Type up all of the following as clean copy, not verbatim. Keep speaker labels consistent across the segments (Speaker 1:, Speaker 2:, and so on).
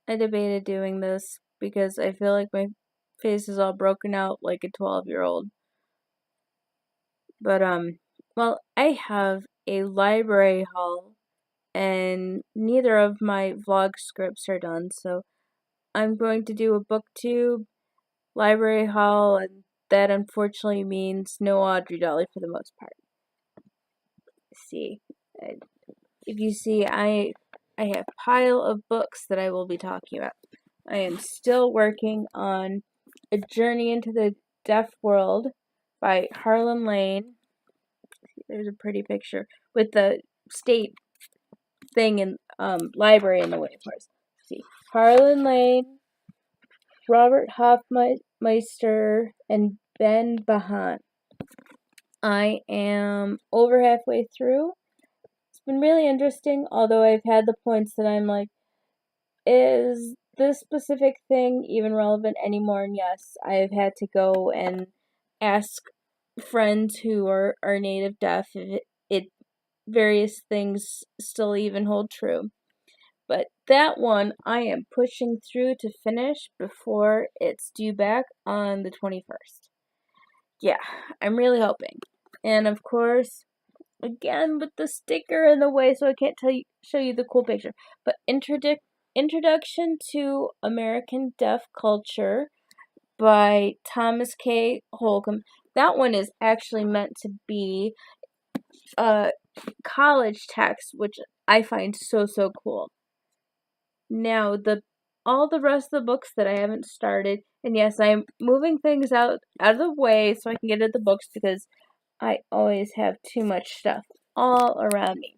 Speaker 1: I debated doing this because I feel like my face is all broken out like a 12-year-old. But, well, I have a library haul, and neither of my vlog scripts are done, so I'm going to do a booktube, library haul, and that unfortunately means no Audrey Dolly for the most part. See, if you see, I have a pile of books that I will be talking about. I am still working on A Journey into the Deaf World by Harlan Lane. There's a pretty picture with the state thing in library in the way, of course. See, Harlan Lane, Robert Hofmeister, and Ben Bahan. I am over halfway through. It's been really interesting, although I've had the points that I'm like, is this specific thing even relevant anymore? And yes, I've had to go and ask friends who are native deaf if it various things still even hold true. But that one I am pushing through to finish before it's due back on the 21st. Yeah, I'm really hoping. And of course, again with the sticker in the way, so I can't show you the cool picture. But Introduction to American Deaf Culture by Thomas K. Holcomb. That one is actually meant to be a college text, which I find so cool. Now, all the rest of the books that I haven't started, and yes, I'm moving things out of the way so I can get at the books because I always have too much stuff all around me.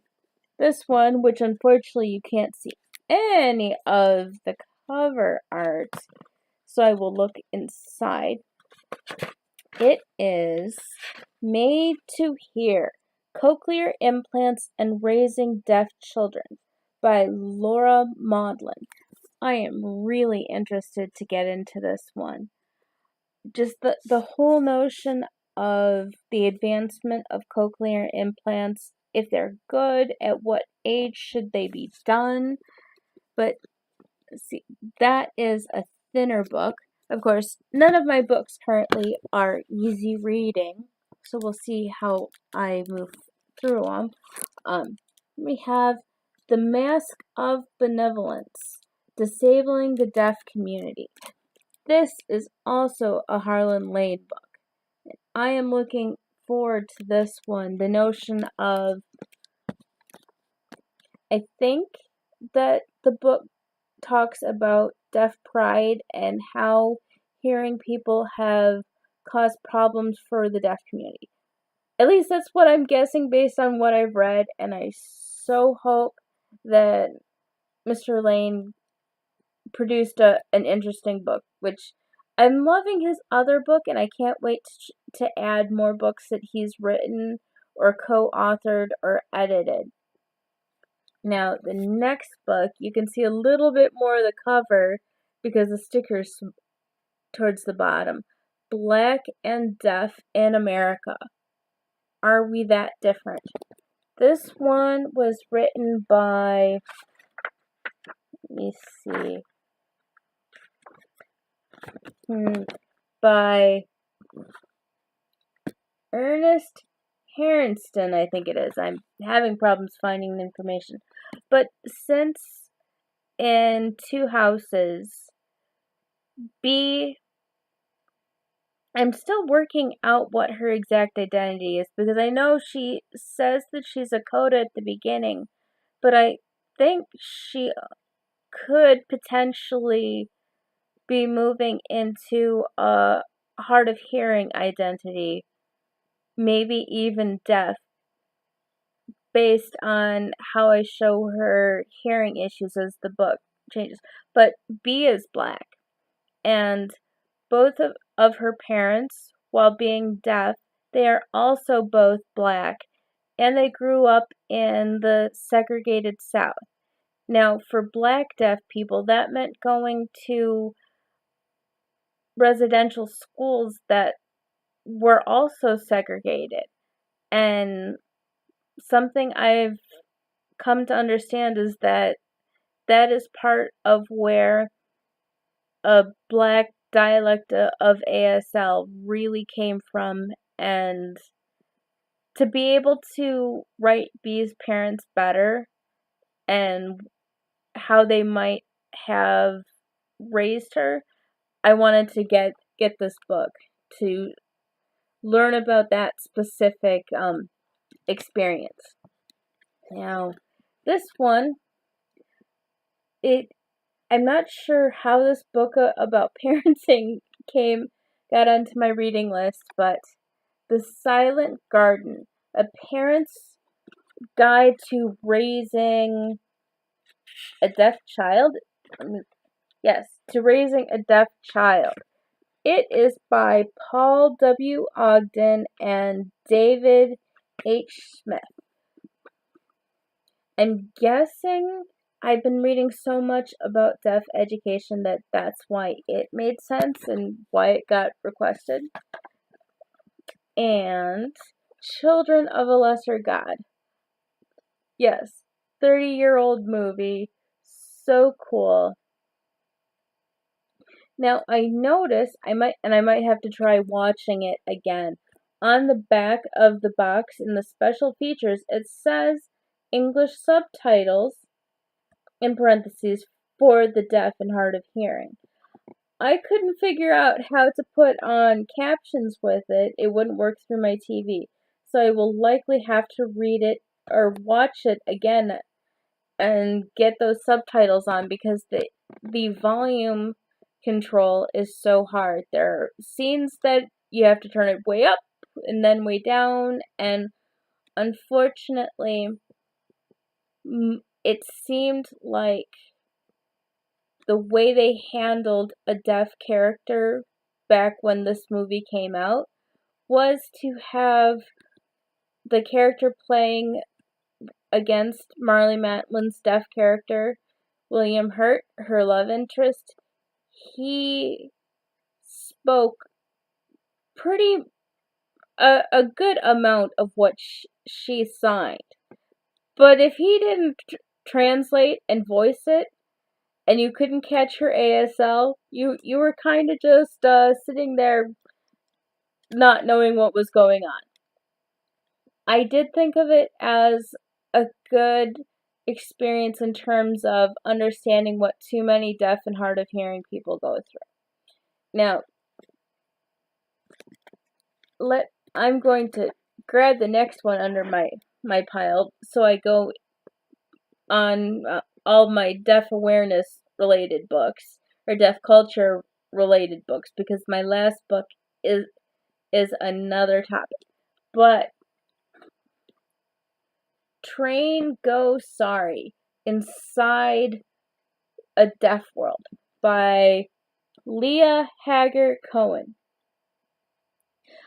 Speaker 1: This one, which unfortunately you can't see any of the cover art, so I will look inside. It is Made to Hear: Cochlear Implants and Raising Deaf Children by Laura Mauldin. I am really interested to get into this one. Just the whole notion of the advancement of cochlear implants, if they're good, at what age should they be done. But see, that is a thinner book. Of course, none of my books currently are easy reading, so we'll see how I move through them. We have The Mask of Benevolence: Disabling the Deaf Community. This is also a Harlan Lane book. I am looking forward to this one. The notion of, I think that the book talks about deaf pride and how hearing people have caused problems for the deaf community. At least that's what I'm guessing based on what I've read, and I so hope that Mr. Lane produced an interesting book, which I'm loving his other book, and I can't wait to add more books that he's written or co-authored or edited. Now, the next book, you can see a little bit more of the cover because the sticker's towards the bottom. Black and Deaf in America. Are we that different? This one was written by, let me see, by Ernest Harrison, I think it is. I'm having problems finding the information. But since in Two Houses, I'm still working out what her exact identity is, because I know she says that she's a coda at the beginning, but I think she could potentially be moving into a hard of hearing identity, maybe even deaf, based on how I show her hearing issues as the book changes. But B is black, and both of her parents, while being deaf, they are also both black, and they grew up in the segregated South. Now, for black deaf people, that meant going to residential schools that were also segregated. And something I've come to understand is that that is part of where a black dialect of ASL really came from, and to be able to write B's parents better and how they might have raised her, I wanted to get this book to learn about that specific experience. Now, this one, I'm not sure how this book about parenting got onto my reading list, but The Silent Garden, a parent's guide to raising a deaf child. Yes, to raising a deaf child. It is by Paul W. Ogden and David H. Smith. I'm guessing I've been reading so much about deaf education that that's why it made sense and why it got requested. And Children of a Lesser God. Yes, 30-year-old movie. So cool. Now I noticed I might have to try watching it again. On the back of the box in the special features, it says English subtitles in parentheses for the deaf and hard of hearing. I couldn't figure out how to put on captions with it. It wouldn't work through my TV. So I will likely have to read it or watch it again and get those subtitles on, because the volume control is so hard. There are scenes that you have to turn it way up and then way down, and unfortunately it seemed like the way they handled a deaf character back when this movie came out was to have the character playing against Marlee Matlin's deaf character, William Hurt, her love interest. He spoke a good amount of what she signed. But if he didn't translate and voice it, and you couldn't catch her ASL, you were kind of just sitting there not knowing what was going on. I did think of it as a good experience in terms of understanding what too many deaf and hard of hearing people go through. Now, I'm going to grab the next one under my pile, so I go on all my deaf awareness related books, or deaf culture related books, because my last book is another topic. But Train Go Sorry, Inside a Deaf World by Leah Hager Cohen.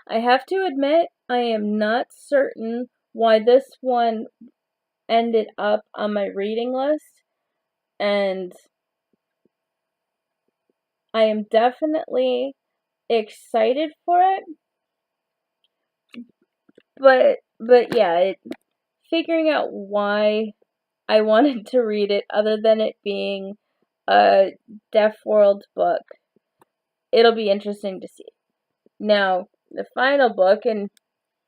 Speaker 1: I have to admit, I am not certain why this one ended up on my reading list, and I am definitely excited for it. But yeah, figuring out why I wanted to read it, other than it being a Deaf World book, it'll be interesting to see. Now, the final book, and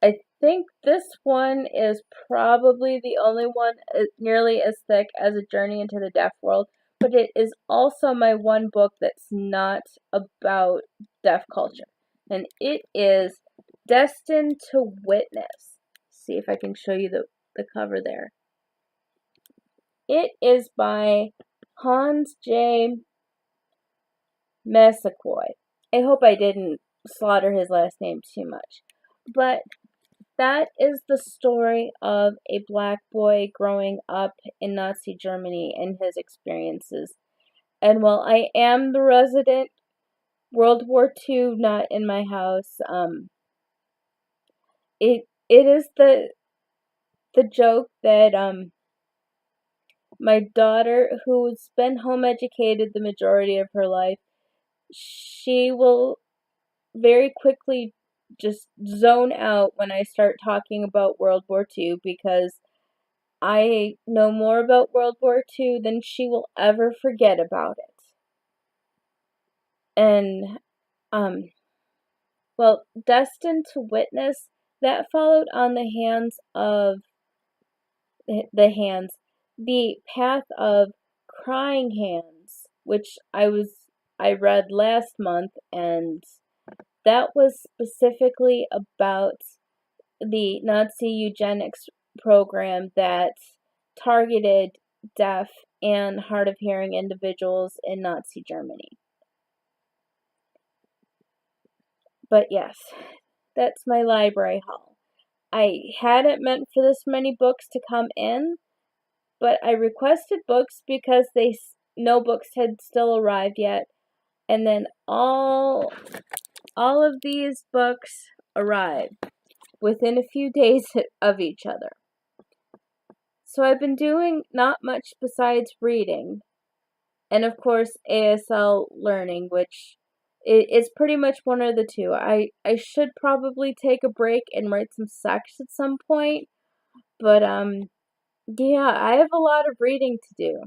Speaker 1: I think this one is probably the only one nearly as thick as A Journey into the Deaf World, but it is also my one book that's not about deaf culture, and it is Destined to Witness. See if I can show you the cover there. It is by Hans J. Messaquoi. I hope I didn't slaughter his last name too much. But that is the story of a black boy growing up in Nazi Germany and his experiences. And while I am the resident World War II nut in my house, it is the joke that my daughter, who's been home educated the majority of her life, she will very quickly just zone out when I start talking about World War II, because I know more about World War II than she will ever forget about it. And, well, Destined to Witness, that followed on the path of Crying Hands, which I read last month, and that was specifically about the Nazi eugenics program that targeted deaf and hard of hearing individuals in Nazi Germany. But yes, that's my library haul. I hadn't meant for this many books to come in, but I requested books because no books had still arrived yet, and then all of these books arrived within a few days of each other. So I've been doing not much besides reading, and of course ASL learning, which is pretty much one or the two. I should probably take a break and write some sex at some point, but yeah, I have a lot of reading to do.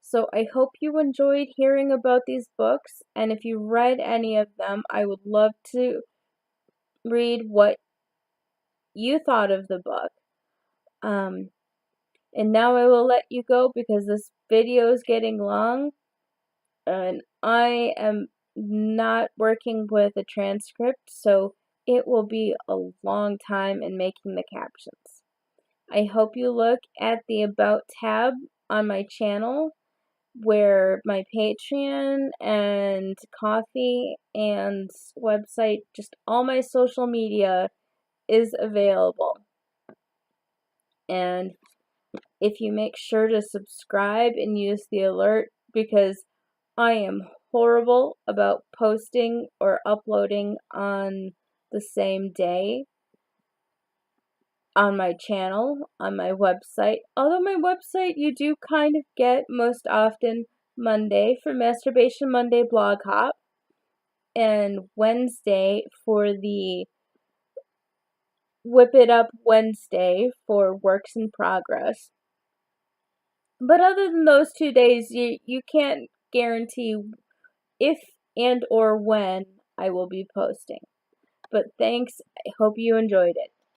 Speaker 1: So I hope you enjoyed hearing about these books, and if you read any of them, I would love to read what you thought of the book. And now I will let you go because this video is getting long, and I am not working with a transcript, so it will be a long time in making the captions. I hope you look at the About tab on my channel, where my Patreon and Ko-fi and website, just all my social media is available. And if you make sure to subscribe and use the alert, because I am horrible about posting or uploading on the same day on my channel, on my website. Although my website you do kind of get most often Monday for Masturbation Monday Blog Hop, and Wednesday for the Whip It Up Wednesday for Works in Progress. But other than those 2 days, you can't guarantee if and or when I will be posting. But thanks, I hope you enjoyed it.